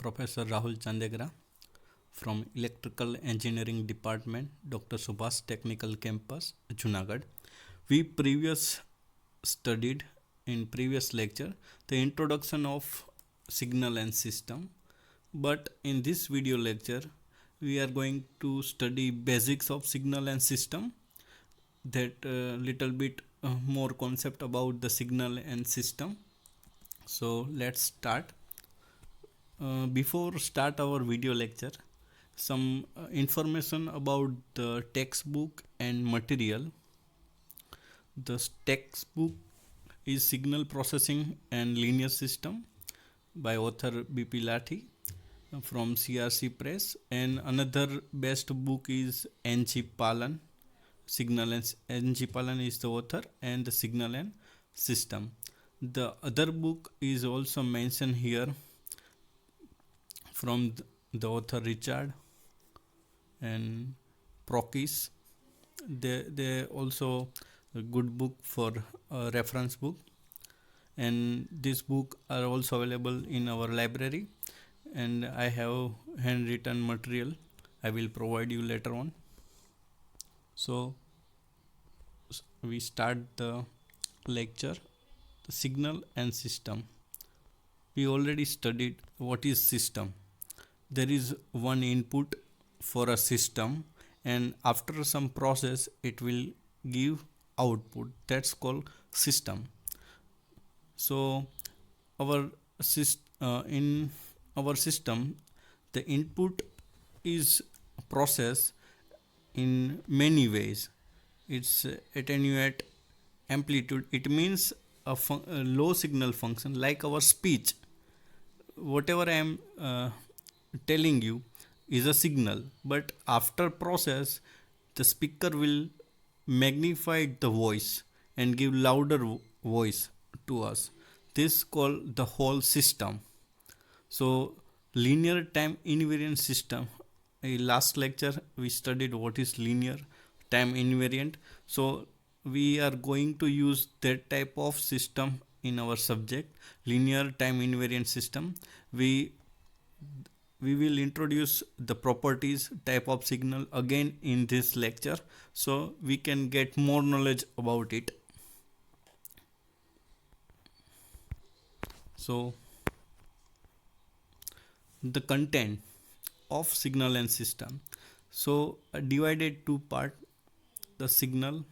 Professor Rahul Chandegra from Electrical Engineering Department, Dr. Subhas Technical Campus, Junagadh. We studied in previous lecture the introduction of signal and system, but in this video lecture we are going to study basics of signal and system, that little bit more concept about the signal and system. So let's start. Before start our video lecture, some information about the textbook and material. The textbook is Signal Processing and Linear System by author B.P. Lathi from CRC Press, and another best book is N.G. Palan. Signal and N.G. Palan is the author, and the Signal and System. The other book is also mentioned here from the author Richard and Prokis. They also a good book for reference book, and this book are also available in our library, and I have handwritten material I will provide you later on. So we start the lecture. The signal and system. We already studied what is system. There is one input for a system, and after some process it will give output. That's called system. So in our system, the input is processed in many ways. It's attenuate amplitude. It means a low signal function, like our speech. Whatever I am telling you is a signal, but after process the speaker will magnify the voice and give louder voice to us. This called the whole system. So linear time invariant system. In last lecture we studied what is linear time invariant. So we are going to use that type of system in our subject, linear time invariant system. We will introduce the properties type of signal again in this lecture, so we can get more knowledge about it. So the content of signal and system. So divided two part, the signal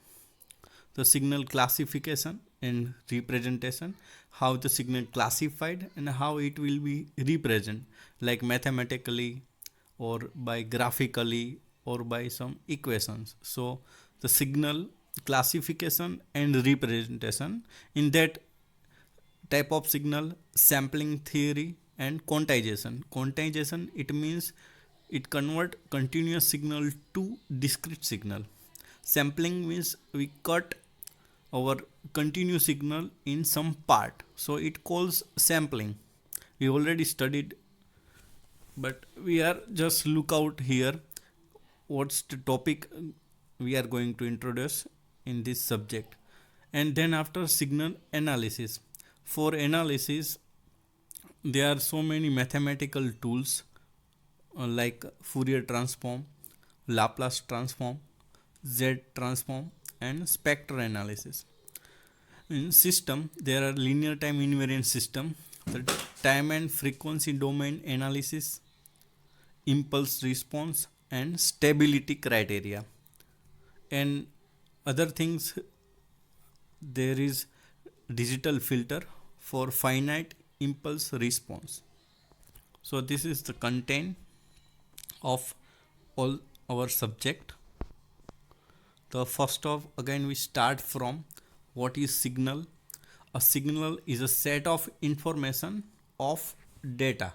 classification and representation, how the signal classified and how it will be represented, like mathematically or by graphically or by some equations. So the signal classification and representation, in that type of signal, sampling theory and quantization. It means it convert continuous signal to discrete signal. Sampling means we cut our continuous signal in some part, so it calls sampling. We already studied, but we are just look out here what's the topic we are going to introduce in this subject. And then after signal analysis. For analysis there are so many mathematical tools like Fourier transform, Laplace transform, Z transform and spectral analysis. In system there are linear time invariant system, the time and frequency domain analysis, impulse response and stability criteria. And other things, there is digital filter for finite impulse response. So this is the content of all our subject. The first of, again we start from what is signal. A signal is a set of information of data.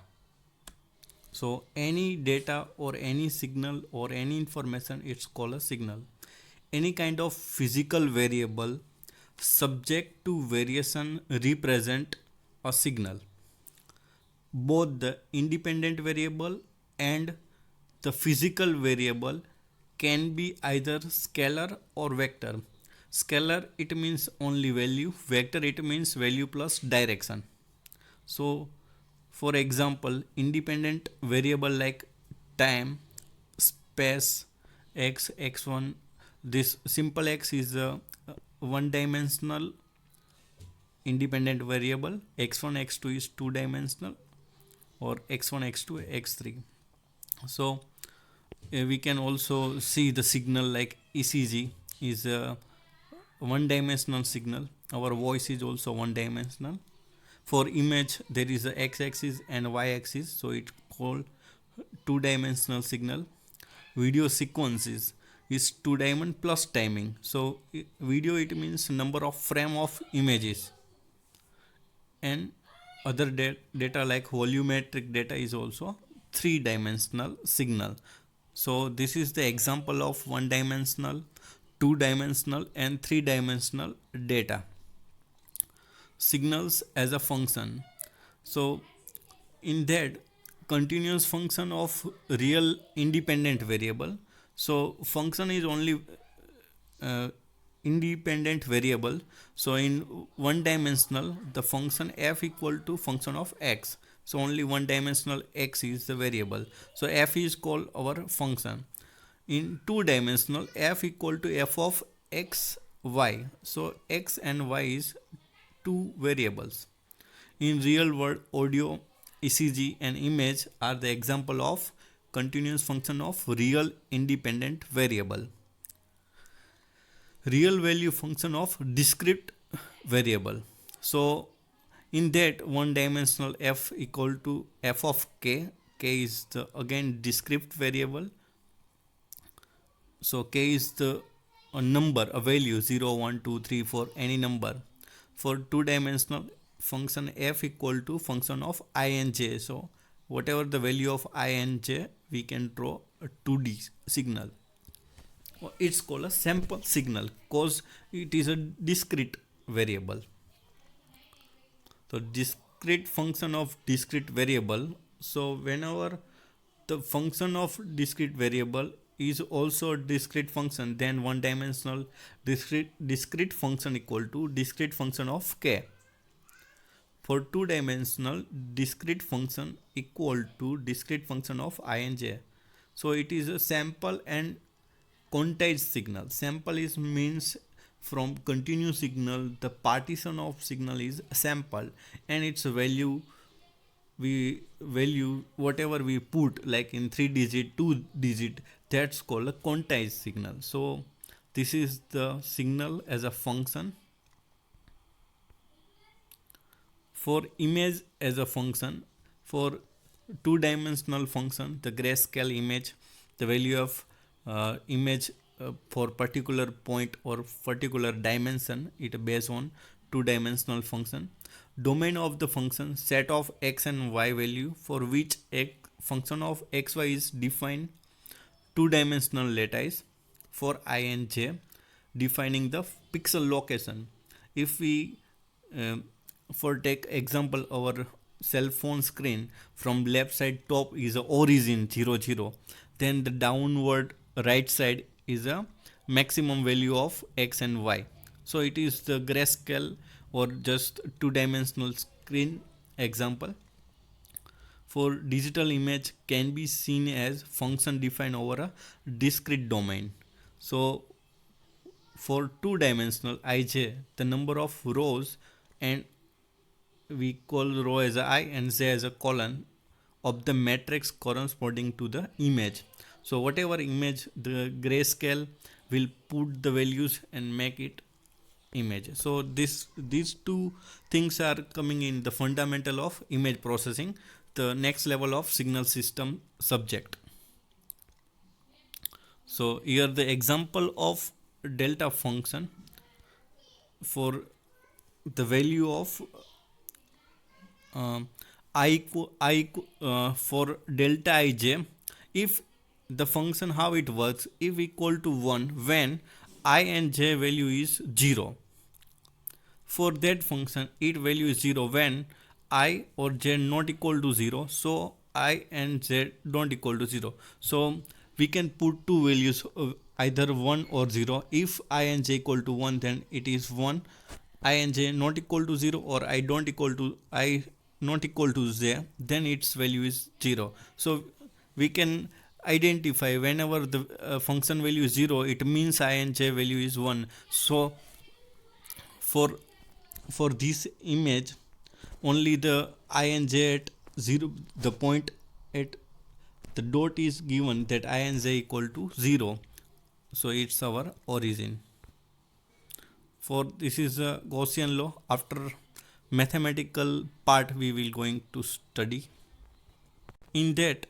So any data or any signal or any information, it's called a signal. Any kind of physical variable subject to variation represent a signal. Both the independent variable and the physical variable can be either scalar or vector. Scalar, it means only value. Vector, it means value plus direction. So For example, independent variable like time, space, x, x1. This simple x is a one dimensional independent variable. X1, x2 is two dimensional, or x1, x2, x3. So we can also see the signal like ECG is a one dimensional signal. Our voice is also one dimensional. For image there is a x-axis and y-axis, so it called two dimensional signal. Video sequences is two dimension plus timing. So video, it means number of frame of images, and other data like volumetric data is also three dimensional signal. So this is the example of one dimensional, two dimensional and three dimensional data. Signals as a function. So in that, continuous function of real independent variable. So function is only uh, independent variable. So in one dimensional, the function f equal to function of x. So only one dimensional x is the variable. So f is called our function. In two dimensional, f equal to f of x, y. So x and y is two variables. In real world, audio, ECG and image are the example of continuous function of real independent variable. Real value function of discrete variable. So in that, one dimensional f equal to f of k. K is the again discrete variable. So k is the a number, a value 0, 1, 2, 3, 4, any number. For two dimensional function f equal to function of I and j. So whatever the value of I and j, we can draw a 2D signal. It's called a sample signal because it is a discrete variable. So discrete function of discrete variable. So whenever the function of discrete variable is also a discrete function, then one dimensional discrete function equal to discrete function of k. For two dimensional, discrete function equal to discrete function of I and j. So it is a sample and quantized signal. Sample is means from continuous signal, the partition of signal is sample, and its value whatever we put, like in 3 digit, 2 digit, that's called a quantized signal. So this is the signal as a function. For image as a function, for two dimensional function, the grayscale image, the value of image for particular point or particular dimension, it based on two dimensional function. Domain of the function, set of x and y value for which a function of xy is defined two dimensional lattice. For I and j, defining the pixel location. If we for take example, our cell phone screen, from left side top is a origin 0, 0, then the downward right side is a maximum value of x and y. So it is the grayscale or just two dimensional screen example. For digital image can be seen as function defined over a discrete domain. So for two dimensional ij, the number of rows, and we call row as a I and j as a column of the matrix corresponding to the image. So whatever image, the grayscale will put the values and make it image. So these two things are coming in the fundamental of image processing, the next level of signal system subject. So here the example of delta function. For the value of for delta ij, if the function, how it works, if equal to 1 when I and j value is 0. For that function, its value is 0 when I or j not equal to 0. So I and j don't equal to 0. So we can put two values, either 1 or 0. If I and j equal to 1, then it is 1. I and j not equal to 0, or I don't equal to I not equal to j, then its value is 0. So we can identify whenever the function value is 0, it means I and j value is 1. So for this image, only the I and j at 0, the point at the dot is given that I and j equal to 0. So it's our origin. For this is a Gaussian law. After mathematical part we will going to study. In that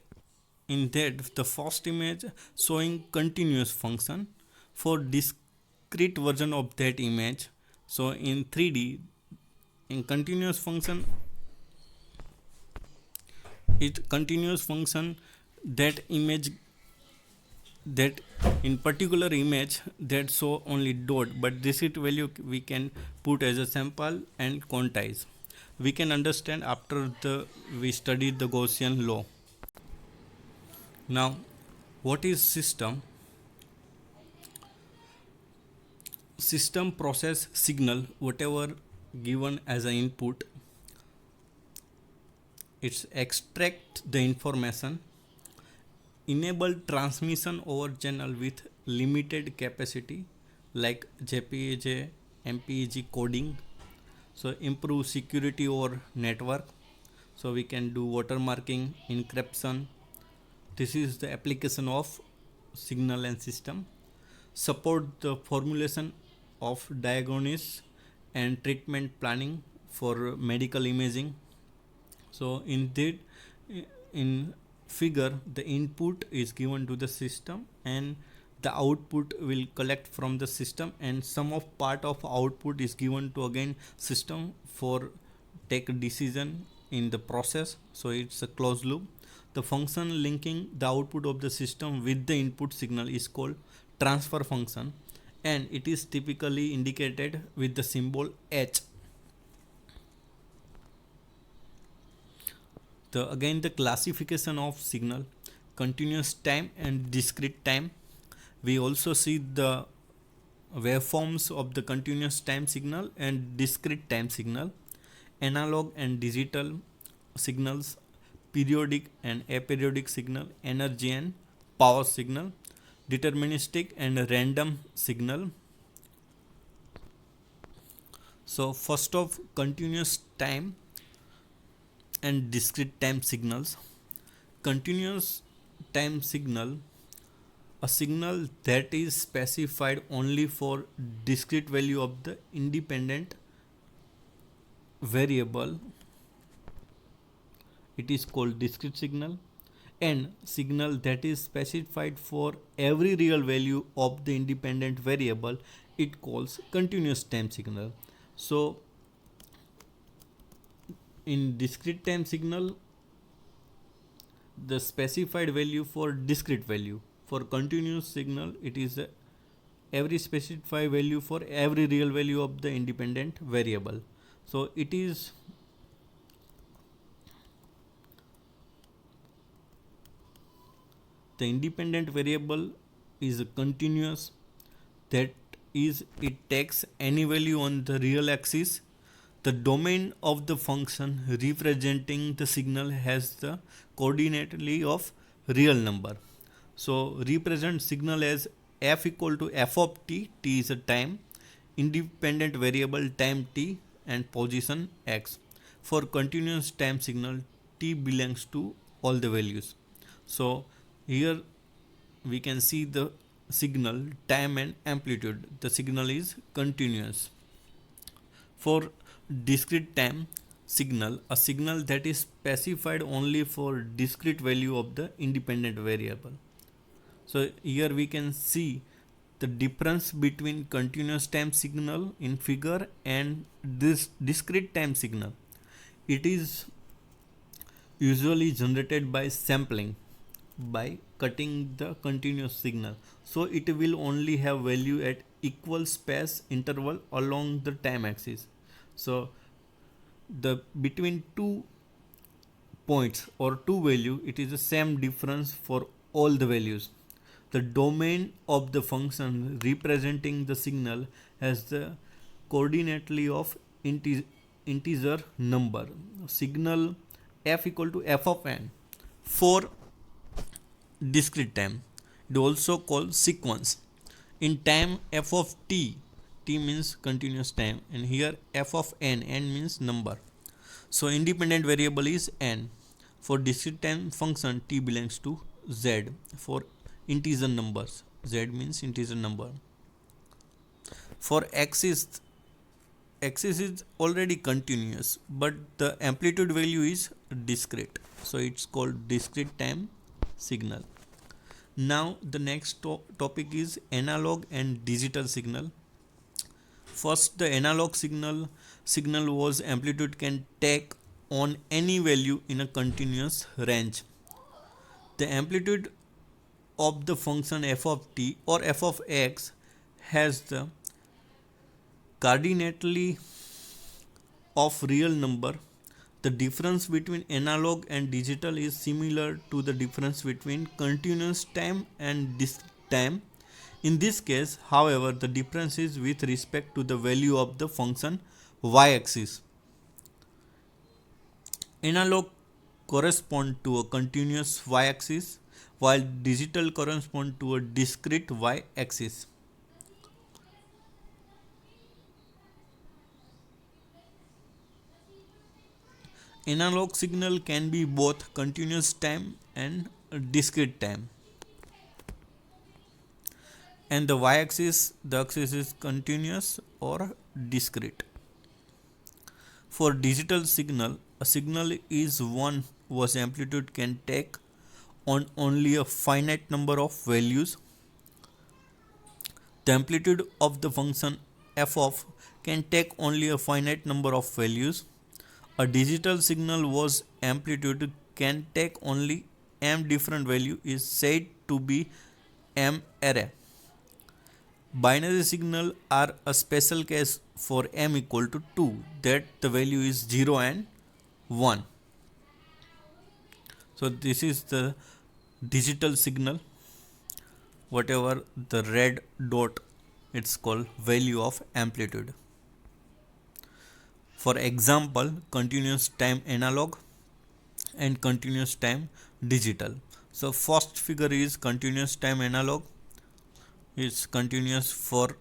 the first image showing continuous function. For discrete version of that image, so in 3D, in continuous function, that image, that in particular image that show only dot, but this it value we can put as a sample and quantize. We can understand after we studied the Gaussian law. Now what is system? System process signal whatever given as an input. It's extract the information, enable transmission over channel with limited capacity like JPEG, MPEG coding. So improve security over network. So we can do watermarking, encryption. This is the application of signal and system. Support the formulation of diagnosis and treatment planning for medical imaging. So in figure, the input is given to the system and the output will collect from the system, and some of part of output is given to again system for take decision in the process. So it's a closed loop. The function linking the output of the system with the input signal is called transfer function, and it is typically indicated with the symbol H. Again the classification of signal: continuous time and discrete time. We also see the waveforms of the continuous time signal and discrete time signal, analog and digital signals, periodic and aperiodic signal, energy and power signal, deterministic and random signal. So first of continuous time and discrete time signals. Continuous time signal, a signal that is specified only for discrete value of the independent variable, it is called discrete signal. And signal that is specified for every real value of the independent variable, it calls continuous time signal. So in discrete time signal, the specified value for discrete value. For continuous signal, it is every specified value for every real value of the independent variable. So it is the independent variable is a continuous, that is it takes any value on the real axis. The domain of the function representing the signal has the coordinately of real number. So represent signal as f equal to f of t, t is a time, independent variable time t and position x. For continuous time signal, t belongs to all the values. So here we can see the signal time and amplitude. The signal is continuous. For discrete time signal, a signal that is specified only for discrete value of the independent variable. So here we can see the difference between continuous time signal in figure and this discrete time signal. It is usually generated by sampling, by cutting the continuous signal. So it will only have value at equal space interval along the time axis. So the between two points or two value, it is the same difference for all the values. The domain of the function representing the signal has the coordinately of integer number. Signal f equal to f of n for discrete time. It also called sequence. In time f of t, t means continuous time, and here f of n, n means number. So independent variable is n. For discrete time function, t belongs to z. For integer numbers, z means integer number. For axis is already continuous, but the amplitude value is discrete, so it's called discrete time signal. Now the next topic is analog and digital signal. First, the analog signal was amplitude can take on any value in a continuous range. The amplitude of the function f of t or f of x has the coordinately of real number. The difference between analog and digital is similar to the difference between continuous time and discrete time. In this case, however, the difference is with respect to the value of the function y-axis. Analog correspond to a continuous y-axis, while digital correspond to a discrete y-axis. Analog signal can be both continuous time and discrete time. And the y-axis, the axis is continuous or discrete. For digital signal, a signal is one whose amplitude can take on only a finite number of values. The amplitude of the function f of can take only a finite number of values. A digital signal whose amplitude can take only m different value is said to be m array. Binary signal are a special case for m equal to 2, that the value is 0 and 1. So this is the digital signal. Whatever the red dot, it's called value of amplitude. For example, continuous time analog and continuous time digital. So first figure is continuous time analog. It's continuous for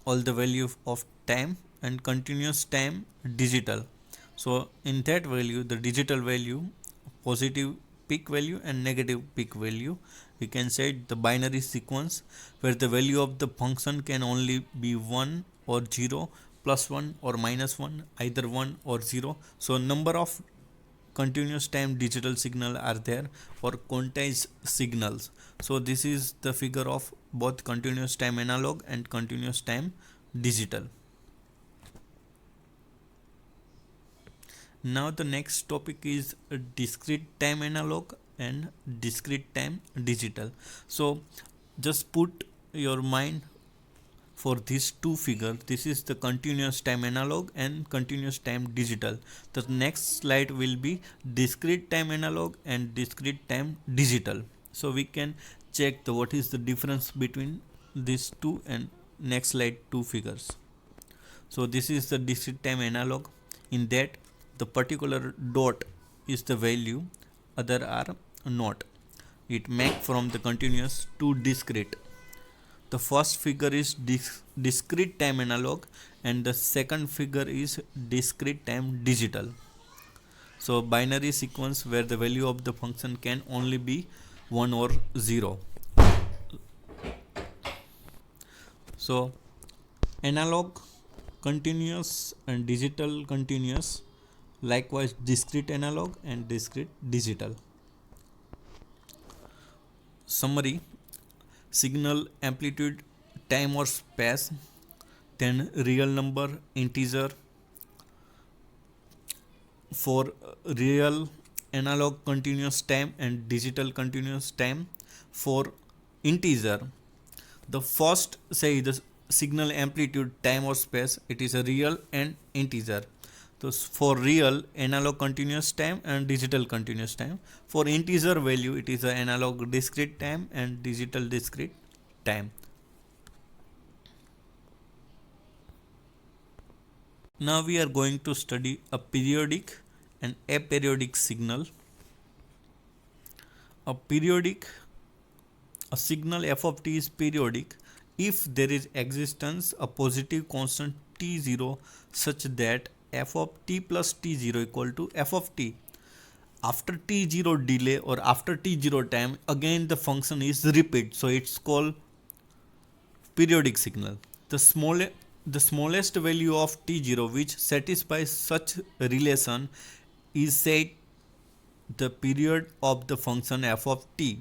all the value of time, and continuous time digital. So in that value, the digital value, positive peak value and negative peak value, we can say the binary sequence where the value of the function can only be 1 or 0, plus 1 or minus 1, either 1 or 0. So number of continuous time digital signal are there, or quantized signals. So this is the figure of both continuous time analog and continuous time digital. Now the next topic is discrete time analog and discrete time digital. So just put your mind for these two figures. This is the continuous time analog and continuous time digital. The next slide will be discrete time analog and discrete time digital. So we can check what is the difference between these two, and next slide two figures. So this is the discrete time analog. In that, the particular dot is the value, other are not. It make from the continuous to discrete. The first figure is discrete time analog and the second figure is discrete time digital. So binary sequence where the value of the function can only be 1 or 0. So analog continuous and digital continuous, likewise discrete analog and discrete digital. Summary: signal amplitude, time or space, then real number, integer. For real analog continuous time and digital continuous time. For integer, the first say the signal amplitude, time or space, it is a real and integer. So for real, analog continuous time and digital continuous time. For integer value, it is a analog discrete time and digital discrete time. Now we are going to study a periodic and aperiodic signal. A periodic, a signal f of t is periodic if there is existence a positive constant t0 such that f of t plus t0 equal to f of t. After t0 delay or after t0 time, again the function is repeat, so it's called periodic signal. The smallest value of t0 which satisfies such relation is said the period of the function f of t.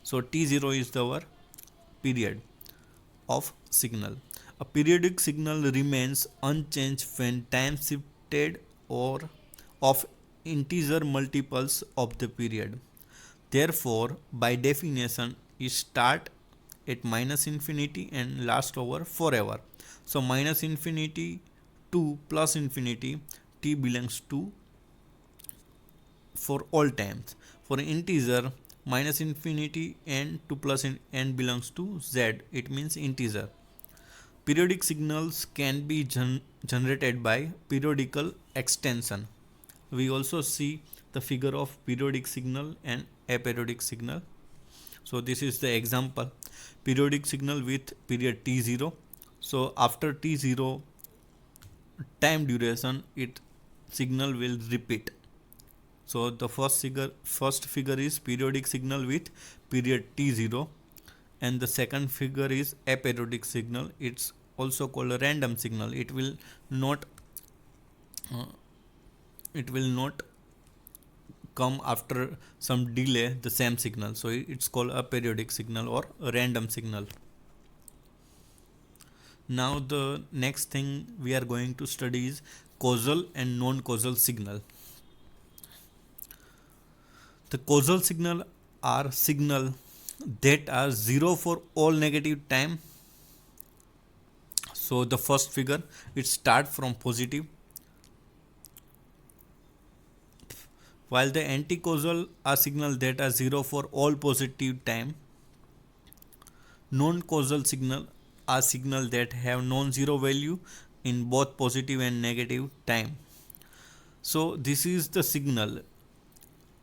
So t0 is our period of signal. A periodic signal remains unchanged when time shifted or of integer multiples of the period. Therefore, by definition, it start at minus infinity and last over forever. So minus infinity to plus infinity, t belongs to for all times. For integer, minus infinity and to plus n belongs to z, it means integer. Periodic signals can be generated by periodical extension. We also see the figure of periodic signal and aperiodic signal. So this is the example, periodic signal with period t0. So after t0 time duration, it signal will repeat. So the first figure is periodic signal with period t0, and the second figure is aperiodic signal. It's also called a random signal. Not uh, it will not come after some delay the same signal, so it's called a periodic signal or a random signal. Now the next thing we are going to study is causal and non-causal signal. The causal signal are signal that are zero for all negative time. So the first figure, it start from positive, while the anti-causal are signal that are zero for all positive time. Non-causal signal are signal that have non-zero value in both positive and negative time. So this is the signal.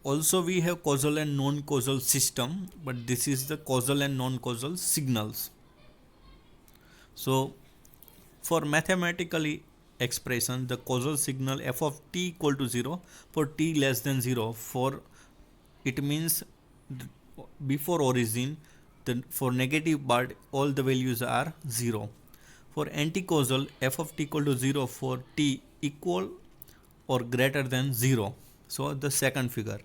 Also we have causal and non-causal system, but this is the causal and non-causal signals. So for mathematically expression, the causal signal f of t equal to 0 for t less than 0, for it means before origin, for negative part all the values are 0. For anti-causal, f of t equal to 0 for t equal or greater than 0. So the second figure.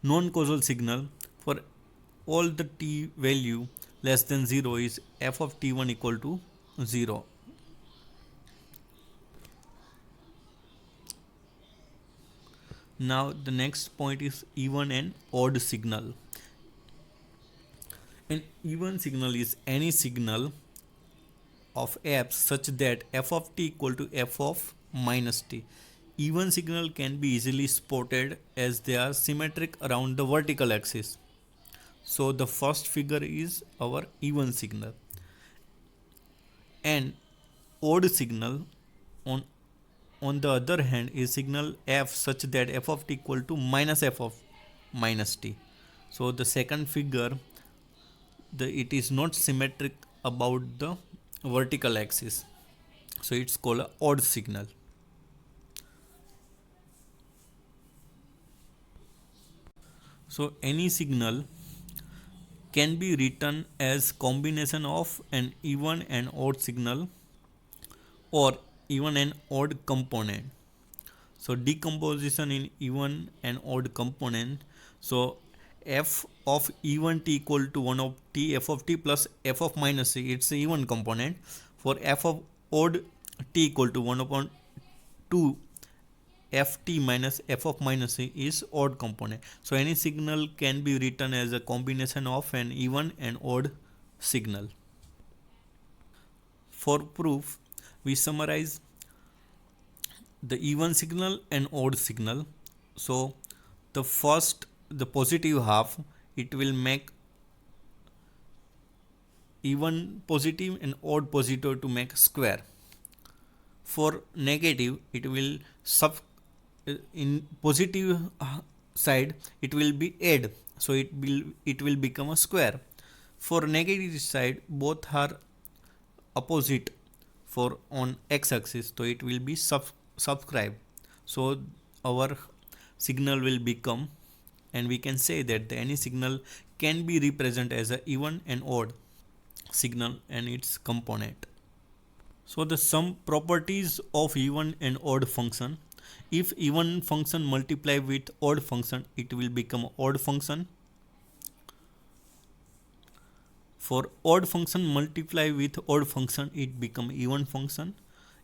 Non-causal signal, for all the t value less than 0 is f of t1 equal to 0. Now the next point is even and odd signal. An even signal is any signal of f such that f of t equal to f of minus t. Even signal can be easily spotted as they are symmetric around the vertical axis. So the first figure is our even signal. And odd signal on the other hand is signal f such that f of t equal to minus f of minus t. So the second figure, it is not symmetric about the vertical axis, so it's called a odd signal. So any signal can be written as combination of an even and odd signal or even and odd component. So decomposition in even and odd component. So f of even t equal to 1 of t, f of t plus f of minus t, it's a even component. For f of odd t equal to 1 upon 2 ft minus f of minus c is odd component. So any signal can be written as a combination of an even and odd signal. For proof, we summarize the even signal and odd signal. So the first, the positive half, it will make even positive and odd positive to make square. For negative, it will in positive side it will be add, so it will become a square. For negative side, both are opposite for on x axis, so it will be subscribe. So our signal will become, and we can say that any signal can be represented as a even and odd signal and its component. So the sum properties of even and odd function: if even function multiply with odd function, it will become odd function. For odd function multiply with odd function, it become even function.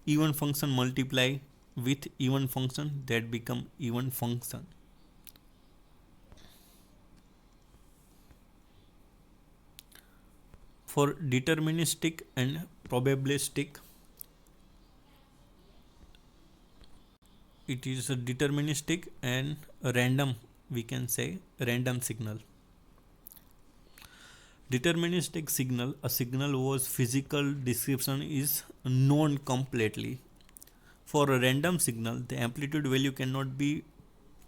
Even function multiply with even function, that become even function. For deterministic and probabilistic, it is a deterministic and a random, we can say random signal. Deterministic signal, a signal whose physical description is known completely. For a random signal, the amplitude value cannot be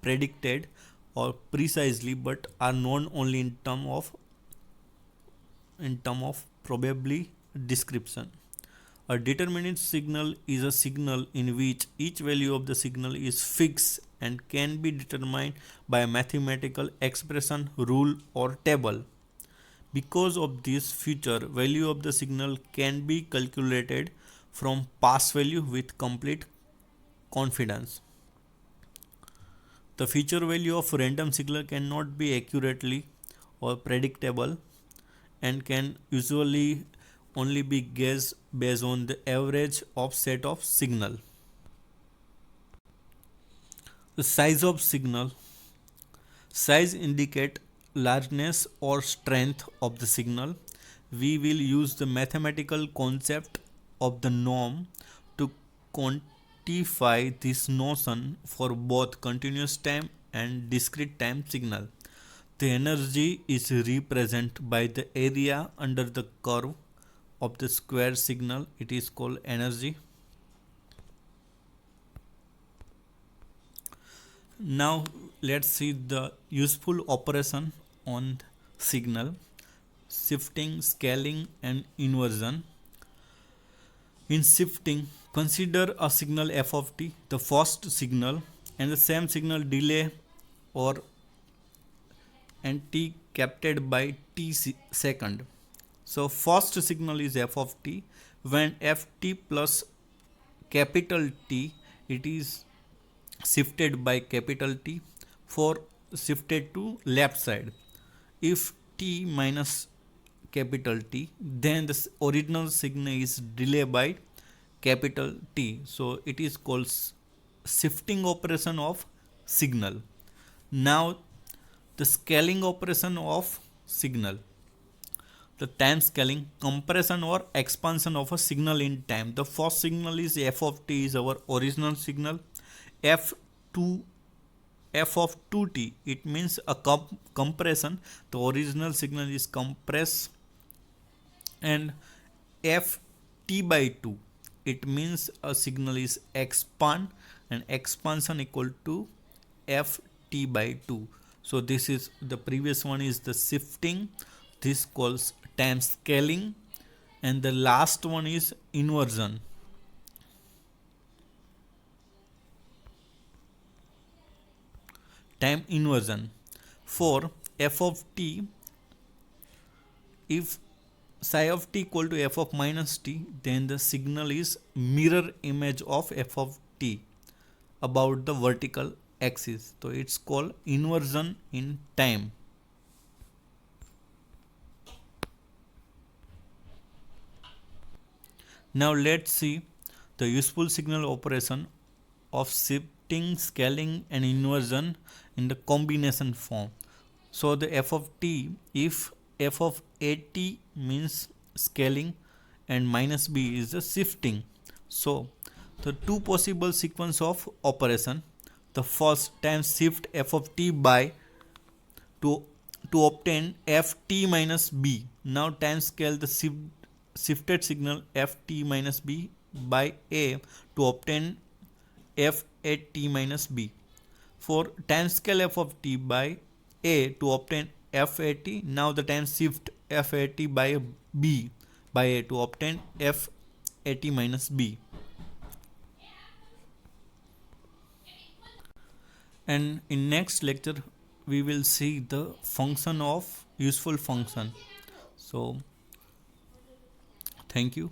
predicted or precisely, but are known only in term of probably description. A determinate signal is a signal in which each value of the signal is fixed and can be determined by a mathematical expression, rule, or table. Because of this feature, value of the signal can be calculated from past value with complete confidence. The feature value of random signal cannot be accurately or predictable and can usually only be guessed based on the average offset of signal. The size of signal. Size indicate largeness or strength of the signal. We will use the mathematical concept of the norm to quantify this notion for both continuous time and discrete time signal. The energy is represented by the area under the curve of the square signal. It is called energy. Now let's see the useful operation on signal: shifting, scaling, and inversion. In shifting, consider a signal f of t, the first signal, and the same signal delay or and t captured by t second. So first signal is f of t. When ft plus capital T, it is shifted by capital T for shifted to left side. If t minus capital T, then the original signal is delayed by capital T. So it is called shifting operation of signal. Now the scaling operation of signal. The time scaling, compression or expansion of a signal in time. The first signal is f of t is our original signal. f2 f of 2t, it means a compression. The original signal is compressed. And f t by 2, it means a signal is expand, and expansion equal to f t by 2. So this is the previous one is the shifting, this calls time scaling, and the last one is inversion. Time inversion. For f of t, if psi of t equal to f of minus t, then the signal is mirror image of f of t about the vertical axis. So it's called inversion in time. Now let's see the useful signal operation of shifting, scaling, and inversion in the combination form. So the f of t, if f of at means scaling and minus b is the shifting. So the two possible sequence of operation. The first, time shift f of t by to obtain f t minus b. Now time scale the shifted signal f t minus b by A to obtain f at t minus b. For tan scale f of t by A to obtain f at t, now the tan shift f at t by b by A to obtain f at t minus b. And in next lecture we will see the function of useful function. So thank you.